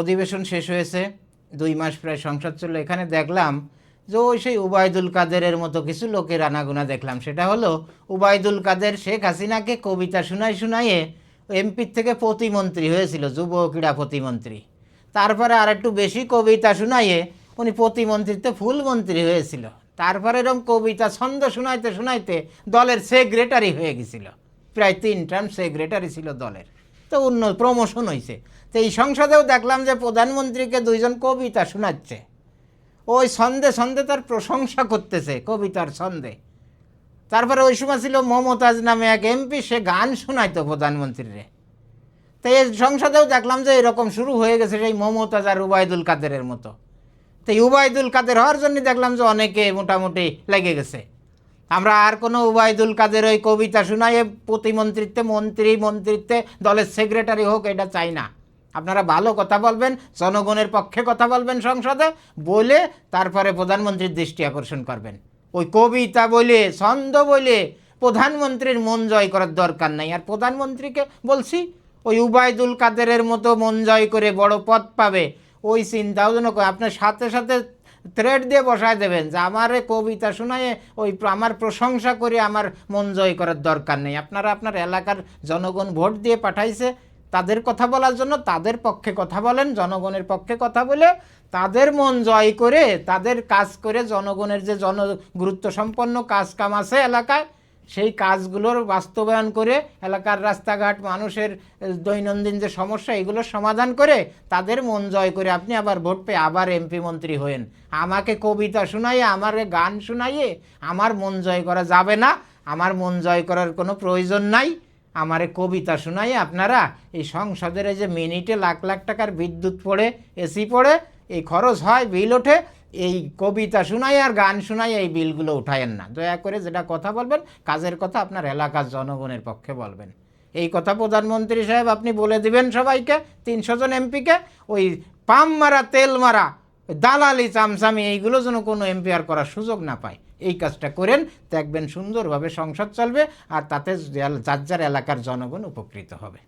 অধিবেশন শেষ হয়েছে, 2 মাস প্রায় সংসদ চললো। এখানে দেখলাম যে ওই সেই উবায়দুল কাদেরের মতো কিছু লোকের আনাগোনা দেখলাম। সেটা হলো উবায়দুল কাদের শেখ হাসিনাকে কবিতা শুনাইয়ে এমপির থেকে প্রতিমন্ত্রী হয়েছিল, যুব ক্রীড়া প্রতিমন্ত্রী। তারপরে আর একটু বেশি কবিতা শুনাইয়ে উনি প্রতিমন্ত্রীতে ফুল মন্ত্রী হয়েছিল। তারপরে এরকম কবিতা ছন্দ শুনাইতে দলের সেক্রেটারি হয়ে গেছিল, প্রায় 3 টার্ম সেক্রেটারি ছিল দলের। তো প্রমোশন হয়েছে। তো এই সংসদেও দেখলাম যে প্রধানমন্ত্রীকে 2 জন কবিতা শোনাচ্ছে, ওই ছন্দে তার প্রশংসা করতেছে, কবিতার ছন্দে। তারপরে ওই সময় ছিল মমতাজ নামে এক এমপি, সে গান শোনাইতো প্রধানমন্ত্রীরে। তো এই সংসদেও দেখলাম যে এরকম শুরু হয়ে গেছে সেই মমতাজ আর উবায়দুল কাদেরের মতো। তো উবায়দুল কাদের হওয়ার জন্য দেখলাম যে অনেকে মোটামুটি লেগে গেছে। আমরা আর কোনো উবায়দুল কাদের ওই কবিতা শোনায় প্রতিমন্ত্রীত্বে মন্ত্রিত্বে দলের সেক্রেটারি হোক, এটা চাই না। আপনারা ভালো কথা বলবেন, জনগণের পক্ষে কথা বলবেন সংসদে, বলে তারপরে প্রধানমন্ত্রীর দৃষ্টি আকর্ষণ করবেন। ওই কবিতা বলে ছন্দ বলে প্রধানমন্ত্রীর মন জয় করার দরকার নাই। আর প্রধানমন্ত্রীকে বলছি, ওই উবায়দুল কাদেরের মতো মন জয় করে বড় পদ পাবে, ওই চিন্তাও যেন আপনার সাথে সাথে থ্রেড দিয়ে বসায় দেবেন যে আমারে কবিতা শোনায় ওই আমার প্রশংসা করে আমার মন জয় করার দরকার নেই। আপনারা আপনার এলাকার জনগণ ভোট দিয়ে পাঠাইছে তাদের কথা বলার জন্য, তাদের পক্ষে কথা বলেন, জনগণের পক্ষে কথা বলে তাদের মন জয় করে, তাদের কাজ করে, জনগণের যে গুরুত্ব সম্পন্ন কাজ কাম আছে এলাকায়, সেই কাজগুলোর বাস্তবায়ন করে এলাকার রাস্তাঘাট, মানুষের দৈনন্দিন যে সমস্যা, এগুলোর সমাধান করে তাদের মন জয় করে আপনি আবার ভোট পেয়ে আবার এমপি মন্ত্রী হয়েন। আমাকে কবিতা শোনাইয়ে, আমার গান শোনাইয়ে আমার মন জয় করা যাবে না। আমার মন জয় করার কোনো প্রয়োজন নাই। আমারে কবিতা শোনাইয়ে আপনারা এই সংসদের এই যে মিনিটে লাখ লাখ টাকার বিদ্যুৎ পড়ে, এসি পড়ে, এই খরচ হয়, বিল ওঠে, এই কবিতা শোনাই আর গান শোনাই এই বিলগুলো উঠায়েন না। দয়া করে যেটা কথা বলবেন, কাজের কথা আপনার এলাকার জনগণের পক্ষে বলবেন। এই কথা প্রধানমন্ত্রী সাহেব আপনি বলে দিবেন সবাইকে, 300 জন এমপিকে। ওই পাম মারা, তেল মারা, দালালি, চামচামি, এইগুলো যেন কোনো এমপি আর করার সুযোগ না পায়। এই কাজটা করেন, দেখবেন সুন্দরভাবে সংসদ চলবে, আর তাতে যার যার এলাকার জনগণ উপকৃত হবে।